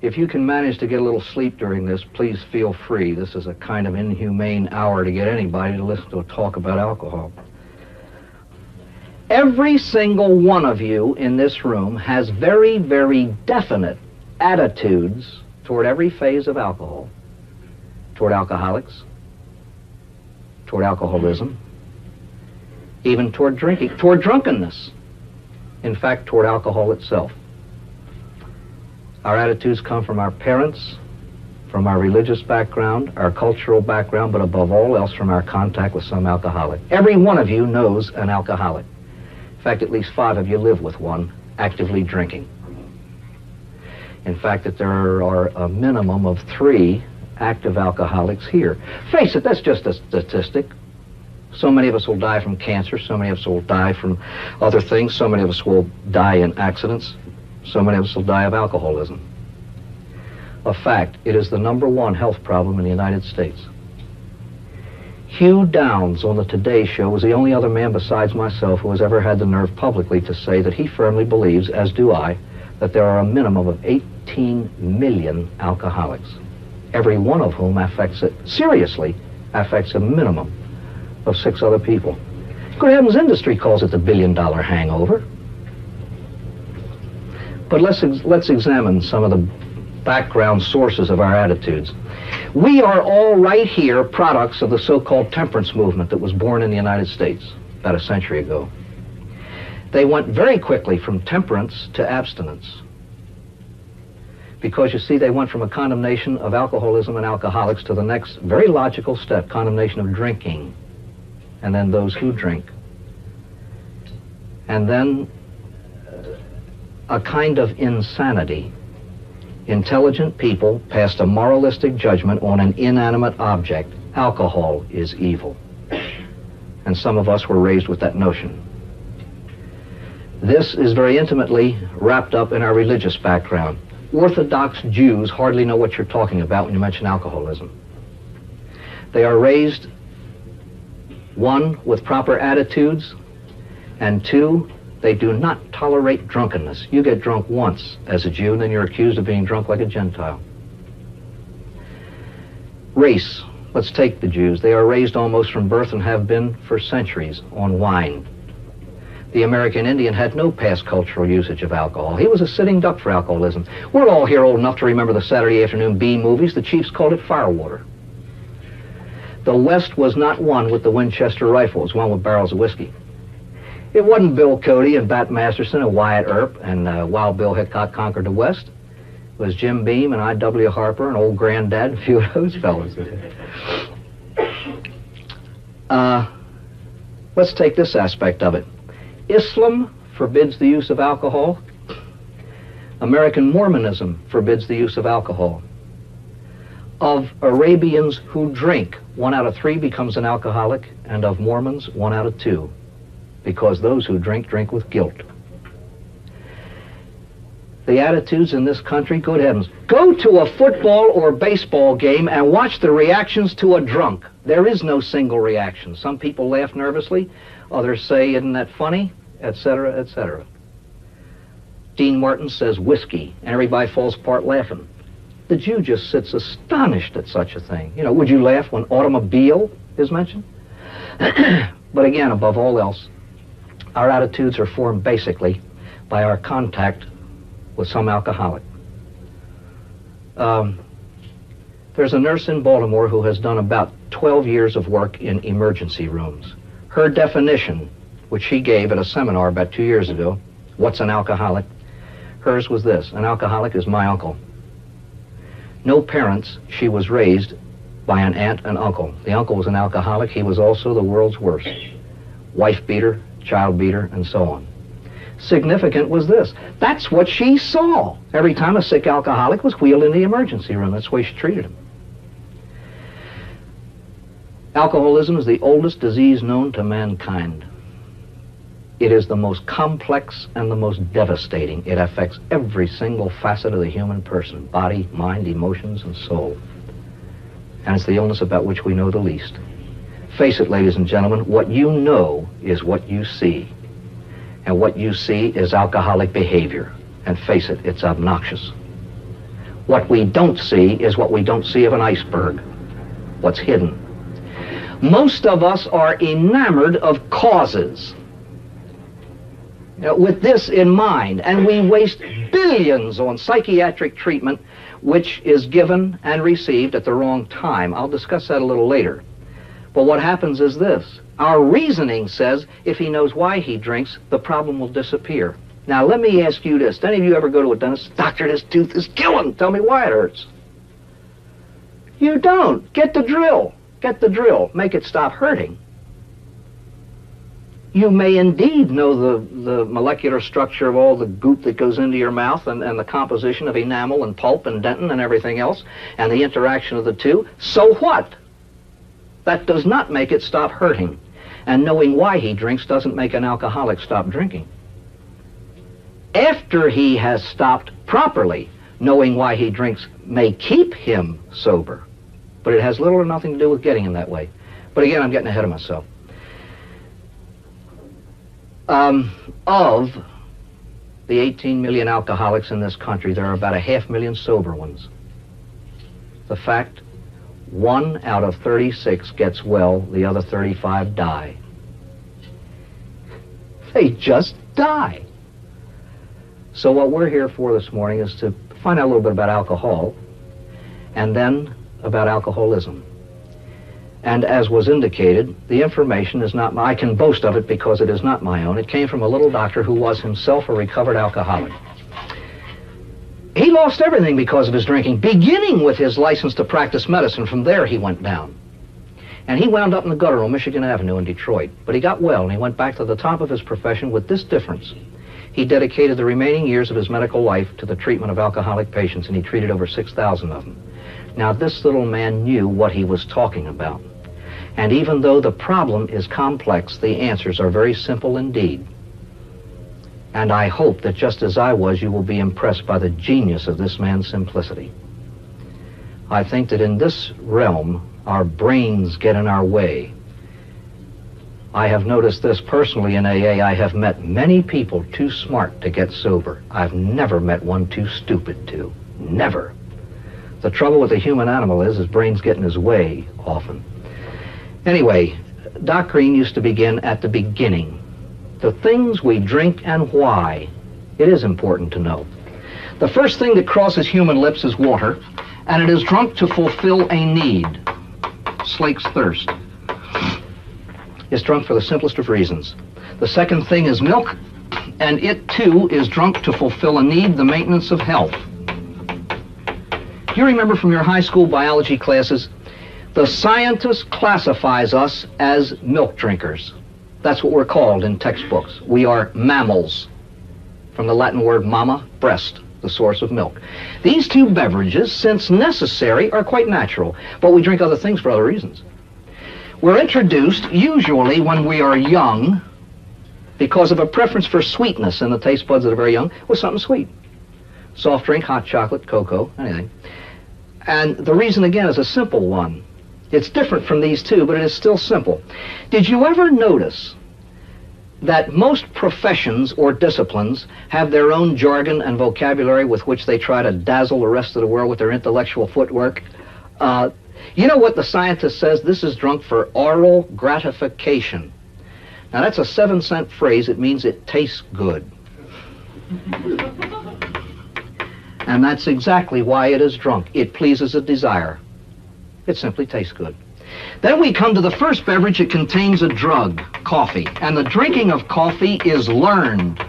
If you can manage to get a little sleep during this, please feel free. This is a kind of inhumane hour to get anybody to listen to a talk about alcohol. Every single one of you in this room has very, very definite attitudes toward every phase of alcohol. Toward alcoholics, toward alcoholism, even toward drinking, toward drunkenness. In fact, toward alcohol itself. Our attitudes come from our parents, from our religious background, our cultural background, but above all else from our contact with some alcoholic. Every one of you knows an alcoholic. In fact, at least 5 of you live with one actively drinking. In fact, that there are a minimum of 3 active alcoholics here. Face it, that's just a statistic. So many of us will die from cancer, so many of us will die from other things, so many of us will die in accidents. So many of us will die of alcoholism. A fact, it is the #1 health problem in the United States. Hugh Downs on the Today Show was the only other man besides myself who has ever had the nerve publicly to say that he firmly believes, as do I, that there are a minimum of 18 million alcoholics, every one of whom seriously affects a minimum of 6 other people. Good heavens, industry calls it the $1 billion hangover. But let's examine some of the background sources of our attitudes. We are all right here products of the so-called temperance movement that was born in the United States about a century ago. They went very quickly from temperance to abstinence. Because, you see, they went from a condemnation of alcoholism and alcoholics to the next very logical step, condemnation of drinking, and then those who drink. And then a kind of insanity. Intelligent people passed a moralistic judgment on an inanimate object. Alcohol is evil. And some of us were raised with that notion. This is very intimately wrapped up in our religious background. Orthodox Jews hardly know what you're talking about when you mention alcoholism. They are raised, 1, with proper attitudes, and 2, they do not tolerate drunkenness. You get drunk once as a Jew, and then you're accused of being drunk like a Gentile. Race. Let's take the Jews. They are raised almost from birth and have been for centuries on wine. The American Indian had no past cultural usage of alcohol. He was a sitting duck for alcoholism. We're all here old enough to remember the Saturday afternoon B movies. The chiefs called it firewater. The West was not one with the Winchester rifle. It was one with barrels of whiskey. It wasn't Bill Cody and Bat Masterson and Wyatt Earp and Wild Bill Hickok conquered the West. It was Jim Beam and I.W. Harper and Old Granddad and a few of those fellows. Let's take this aspect of it. Islam forbids the use of alcohol. American Mormonism forbids the use of alcohol. Of Arabians who drink, 1 out of 3 becomes an alcoholic, and of Mormons, 1 out of 2, because those who drink, drink with guilt. The attitudes in this country, good heavens. Go to a football or baseball game and watch the reactions to a drunk. There is no single reaction. Some people laugh nervously, others say, isn't that funny, etc., etc. Dean Martin says whiskey, and everybody falls apart laughing. The Jew just sits astonished at such a thing. You know, would you laugh when automobile is mentioned? But again, above all else, our attitudes are formed basically by our contact with some alcoholic. There's a nurse in Baltimore who has done about 12 years of work in emergency rooms. Her definition, which she gave at a seminar about 2 years ago, what's an alcoholic? Hers was this: an alcoholic is my uncle. No parents, she was raised by an aunt and uncle. The uncle was an alcoholic. He was also the world's worst. Wife beater, child beater, and so on. Significant was this: that's what she saw every time a sick alcoholic was wheeled in the emergency room. That's the way she treated him. Alcoholism is the oldest disease known to mankind. It is the most complex and the most devastating. It affects every single facet of the human person: body, mind, emotions, and soul. And it's the illness about which we know the least. Face it, ladies and gentlemen, what you know is what you see. And what you see is alcoholic behavior. And face it, it's obnoxious. What we don't see is what we don't see of an iceberg, what's hidden. Most of us are enamored of causes. With this in mind, and we waste billions on psychiatric treatment which is given and received at the wrong time. I'll discuss that a little later. But what happens is this: our reasoning says if he knows why he drinks, the problem will disappear. Now let me ask you this: any of you ever go to a dentist? Doctor, this tooth is killing. Tell me why it hurts. You don't. Get the drill. Get the drill. Make it stop hurting. You may indeed know the molecular structure of all the goop that goes into your mouth and the composition of enamel and pulp and dentin and everything else and the interaction of the two. So what? That does not make it stop hurting. And knowing why he drinks doesn't make an alcoholic stop drinking. After he has stopped properly, knowing why he drinks may keep him sober. But it has little or nothing to do with getting him that way. But again, I'm getting ahead of myself. Of the 18 million alcoholics in this country, there are about 500,000 sober ones. The fact, 1 out of 36 gets well, the other 35 die. They just die. So what we're here for this morning is to find out a little bit about alcohol, and then about alcoholism. And as was indicated, the information is not I can boast of it because it is not my own. It came from a little doctor who was himself a recovered alcoholic. He lost everything because of his drinking, beginning with his license to practice medicine. From there he went down. And he wound up in the gutter on Michigan Avenue in Detroit. But he got well, and he went back to the top of his profession with this difference. He dedicated the remaining years of his medical life to the treatment of alcoholic patients, and he treated over 6,000 of them. Now, this little man knew what he was talking about. And even though the problem is complex, the answers are very simple indeed. And I hope that just as I was, you will be impressed by the genius of this man's simplicity. I think that in this realm, our brains get in our way. I have noticed this personally in AA. I have met many people too smart to get sober. I've never met one too stupid to. Never. The trouble with the human animal is his brains get in his way often. Anyway, Doc Green used to begin at the beginning. The things we drink and why. It is important to know. The first thing that crosses human lips is water, and it is drunk to fulfill a need. Slakes thirst. It's drunk for the simplest of reasons. The second thing is milk, and it too is drunk to fulfill a need, the maintenance of health. You remember from your high school biology classes, the scientist classifies us as milk drinkers. That's what we're called in textbooks. We are mammals, from the Latin word mama, breast. the source of milk. These two beverages, since necessary, are quite natural, but we drink other things for other reasons. We're introduced, usually when we are young, because of a preference for sweetness in the taste buds that are very young, with something sweet. Soft drink, hot chocolate, cocoa, anything. And the reason, again, is a simple one. It's different from these two, but it is still simple. Did you ever notice that most professions or disciplines have their own jargon and vocabulary with which they try to dazzle the rest of the world with their intellectual footwork? You know what the scientist says? This is drunk for oral gratification. Now that's a 7-cent phrase. It means it tastes good. And that's exactly why it is drunk. It pleases a desire. It simply tastes good. Then we come to the first beverage. It contains a drug, coffee. And the drinking of coffee is learned.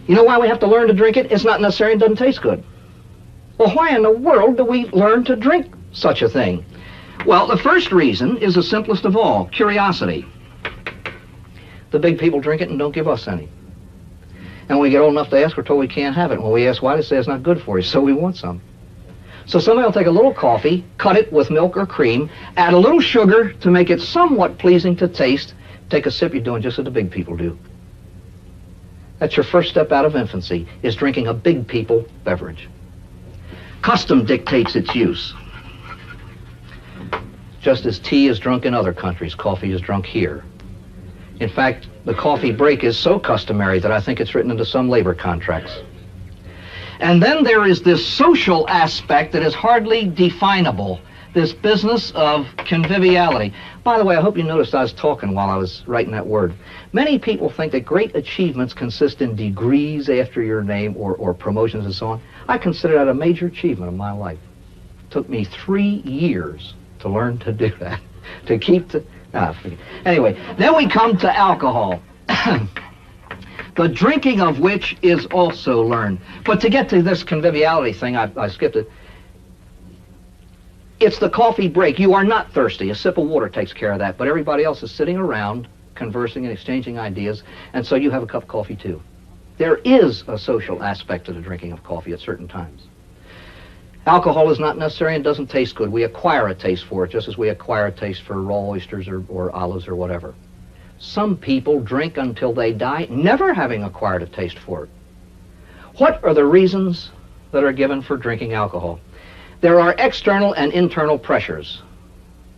You know why we have to learn to drink it? It's not necessary and doesn't taste good. Well, why in the world do we learn to drink such a thing? Well, the first reason is the simplest of all, curiosity. The big people drink it and don't give us any. And when we get old enough to ask, we're told we can't have it. When we ask why, they say it's not good for you, so we want some. So somebody will take a little coffee, cut it with milk or cream, add a little sugar to make it somewhat pleasing to taste. Take a sip, you're doing just what the big people do. That's your first step out of infancy, is drinking a big people beverage. Custom dictates its use. Just as tea is drunk in other countries, coffee is drunk here. In fact, the coffee break is so customary that I think it's written into some labor contracts. And then there is this social aspect that is hardly definable, this business of conviviality. By the way, I hope you noticed I was talking while I was writing that word. Many people think that great achievements consist in degrees after your name or promotions and so on. I consider that a major achievement of my life. It took me 3 years to learn to do that, to keep the... Anyway, then we come to alcohol. The drinking of which is also learned. But to get to this conviviality thing, I skipped it. It's the coffee break. You are not thirsty. A sip of water takes care of that. But everybody else is sitting around, conversing and exchanging ideas, and so you have a cup of coffee too. There is a social aspect to the drinking of coffee at certain times. Alcohol is not necessary and doesn't taste good. We acquire a taste for it, just as we acquire a taste for raw oysters or olives or whatever. Some people drink until they die, never having acquired a taste for it. What are the reasons that are given for drinking alcohol? There are external and internal pressures,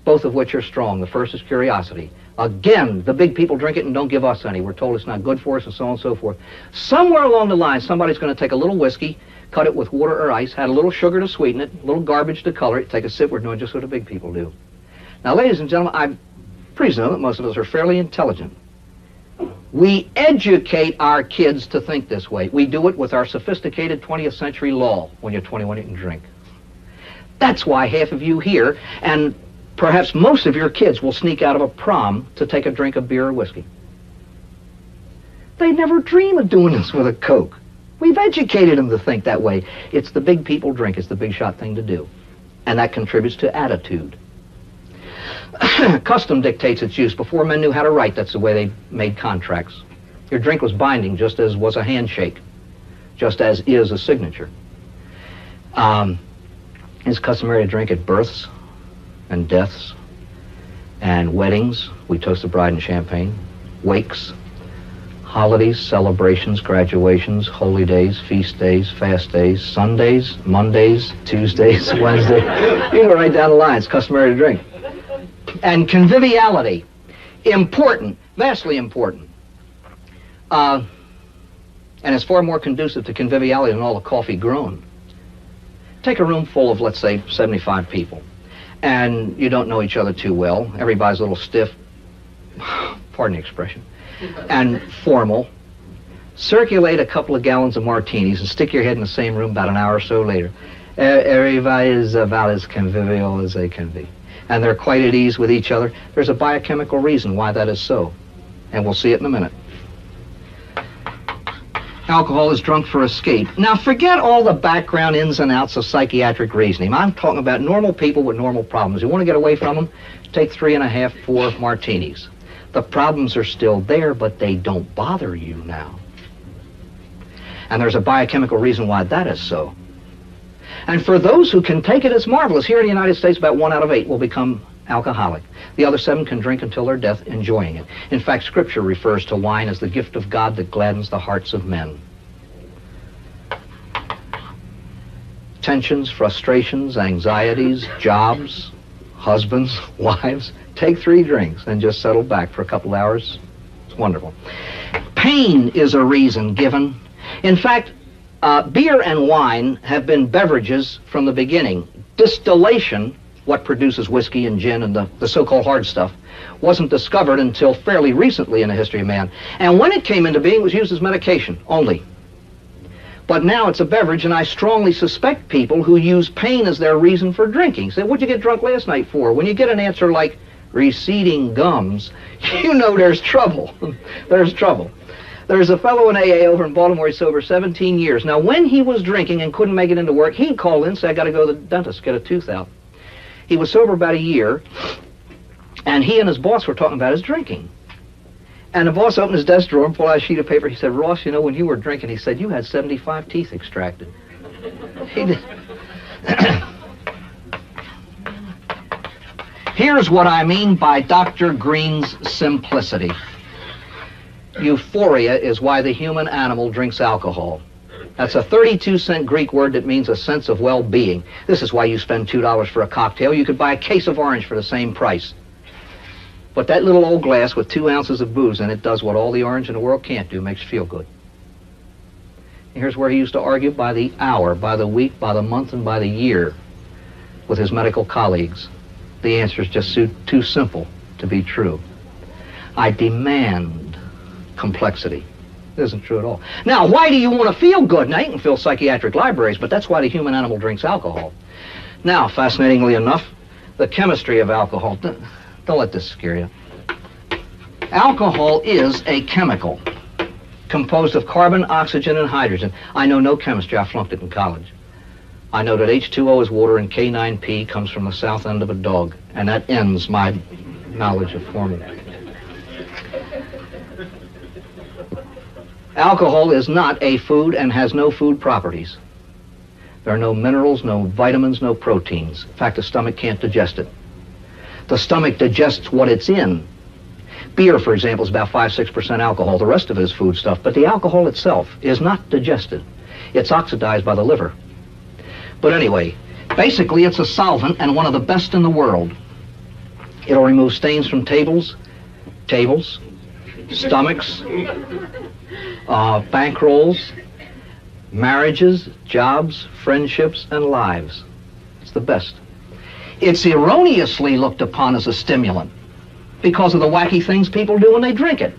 both of which are strong. The first is curiosity. Again, the big people drink it and don't give us any. We're told it's not good for us and so on and so forth. Somewhere along the line, somebody's going to take a little whiskey, cut it with water or ice, add a little sugar to sweeten it, a little garbage to color it, take a sip. We're doing just what the big people do. Now, ladies and gentlemen, I presume that most of us are fairly intelligent. We educate our kids to think this way. We do it with our sophisticated 20th century law. When you're 21, you can drink. That's why half of you here, and perhaps most of your kids, will sneak out of a prom to take a drink of beer or whiskey. They never dream of doing this with a Coke. We've educated them to think that way. It's the big people drink. It's the big shot thing to do. And that contributes to attitude. Custom dictates its use. Before men knew how to write, that's the way they made contracts. Your drink was binding, just as was a handshake, just as is a signature. It's customary to drink at births and deaths and weddings. We toast the bride in champagne. Wakes, holidays, celebrations, graduations, holy days, feast days, fast days, Sundays, Mondays, Tuesdays, Wednesdays. You can go right down the line. It's customary to drink. And conviviality, important, vastly important. And it's far more conducive to conviviality than all the coffee grown. Take a room full of, let's say, 75 people, and you don't know each other too well. Everybody's a little stiff, pardon the expression, and formal. Circulate a couple of gallons of martinis and stick your head in the same room about an hour or so later. Everybody is about as convivial as they can be. And they're quite at ease with each other. There's a biochemical reason why that is so, and we'll see it in a minute. Alcohol is drunk for escape. Now, forget all the background ins and outs of psychiatric reasoning. I'm talking about normal people with normal problems. You want to get away from them? Take 3.5, 4 martinis. The problems are still there, but they don't bother you now. And there's a biochemical reason why that is so. And for those who can take it, it's marvelous. Here in the United States, about 1 out of 8 will become alcoholic. The other 7 can drink until their death, enjoying it. In fact, Scripture refers to wine as the gift of God that gladdens the hearts of men. Tensions, frustrations, anxieties, jobs, husbands, wives, take 3 drinks and just settle back for a couple hours. It's wonderful. Pain is a reason given. In fact, beer and wine have been beverages from the beginning. Distillation, what produces whiskey and gin and the so-called hard stuff, wasn't discovered until fairly recently in the history of man. And when it came into being, it was used as medication only. But now it's a beverage, and I strongly suspect people who use pain as their reason for drinking. Say, what'd you get drunk last night for? When you get an answer like receding gums, you know there's trouble. There's trouble. There's a fellow in AA over in Baltimore, he's sober 17 years. Now, when he was drinking and couldn't make it into work, he'd call in and say, I got to go to the dentist, get a tooth out. He was sober about a year, and he and his boss were talking about his drinking. And the boss opened his desk drawer and pulled out a sheet of paper. He said, Ross, you know, when you were drinking, he said, you had 75 teeth extracted. He did. Here's what I mean by Dr. Green's simplicity. Euphoria is why the human animal drinks alcohol. That's a 32-cent Greek word that means a sense of well-being. This is why you spend $2 for a cocktail. You could buy a case of orange for the same price. But that little old glass with 2 ounces of booze in it does what all the orange in the world can't do, makes you feel good. And here's where he used to argue by the hour, by the week, by the month, and by the year with his medical colleagues. The answer is just too simple to be true. I demand complexity. It isn't true at all. Now, why do you want to feel good? Now, you can fill psychiatric libraries, but that's why the human animal drinks alcohol. Now, fascinatingly enough, the chemistry of alcohol. Don't let this scare you. Alcohol is a chemical composed of carbon, oxygen, and hydrogen. I know no chemistry. I flunked it in college. I know that H2O is water and K9P comes from the south end of a dog, and that ends my knowledge of formula. Alcohol is not a food and has no food properties. There are no minerals, no vitamins, no proteins. In fact, the stomach can't digest it. The stomach digests what it's in. Beer, for example, is about 5-6% alcohol. The rest of it is food stuff, but the alcohol itself is not digested. It's oxidized by the liver. But anyway, basically it's a solvent and one of the best in the world. It'll remove stains from tables, stomachs, bankrolls, marriages, jobs, friendships, and lives. It's the best. It's erroneously looked upon as a stimulant because of the wacky things people do when they drink it.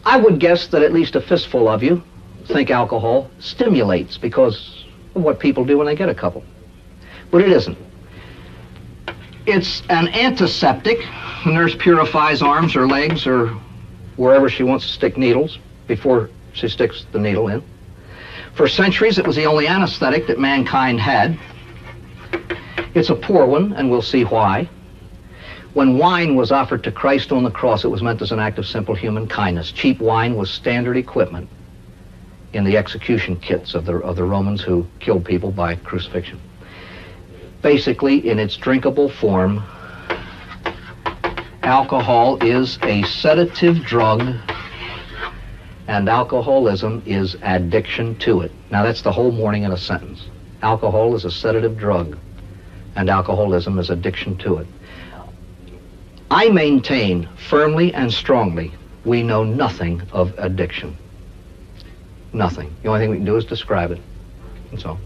I would guess that at least a fistful of you think alcohol stimulates because of what people do when they get a couple. But it isn't. It's an antiseptic. The nurse purifies arms or legs or wherever she wants to stick needles before she sticks the needle in. For centuries, it was the only anesthetic that mankind had. It's a poor one, and we'll see why. When wine was offered to Christ on the cross, it was meant as an act of simple human kindness. Cheap wine was standard equipment in the execution kits of the Romans who killed people by crucifixion. Basically, in its drinkable form, alcohol is a sedative drug, and alcoholism is addiction to it. Now, that's the whole morning in a sentence. Alcohol is a sedative drug, and alcoholism is addiction to it. I maintain firmly and strongly we know nothing of addiction. Nothing. The only thing we can do is describe it, and so,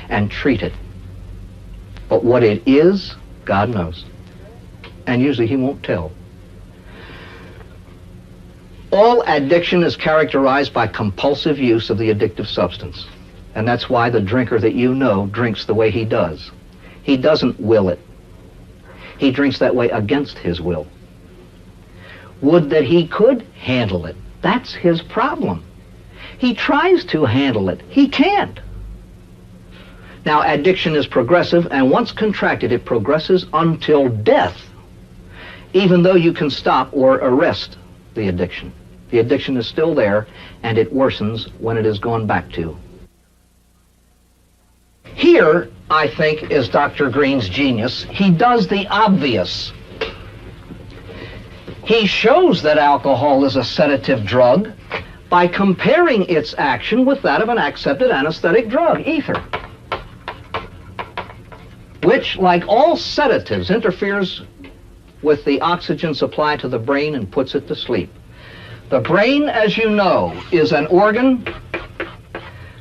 and treat it. But what it is, God knows. And usually he won't tell. All addiction is characterized by compulsive use of the addictive substance. And that's why the drinker that you know drinks the way he does. He doesn't will it. He drinks that way against his will. Would that he could handle it. That's his problem. He tries to handle it. He can't. Now, addiction is progressive, and once contracted, it progresses until death, even though you can stop or arrest the addiction. The addiction is still there, and it worsens when it is gone back to. Here, I think, is Dr. Green's genius. He does the obvious. He shows that alcohol is a sedative drug by comparing its action with that of an accepted anesthetic drug, ether, which, like all sedatives, interferes with the oxygen supply to the brain and puts it to sleep. The brain, as you know, is an organ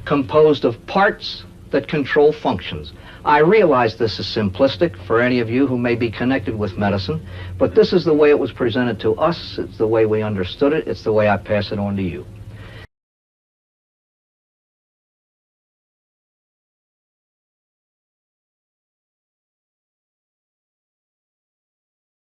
composed of parts that control functions. I realize this is simplistic for any of you who may be connected with medicine, but this is the way it was presented to us. It's the way we understood it. It's the way I pass it on to you.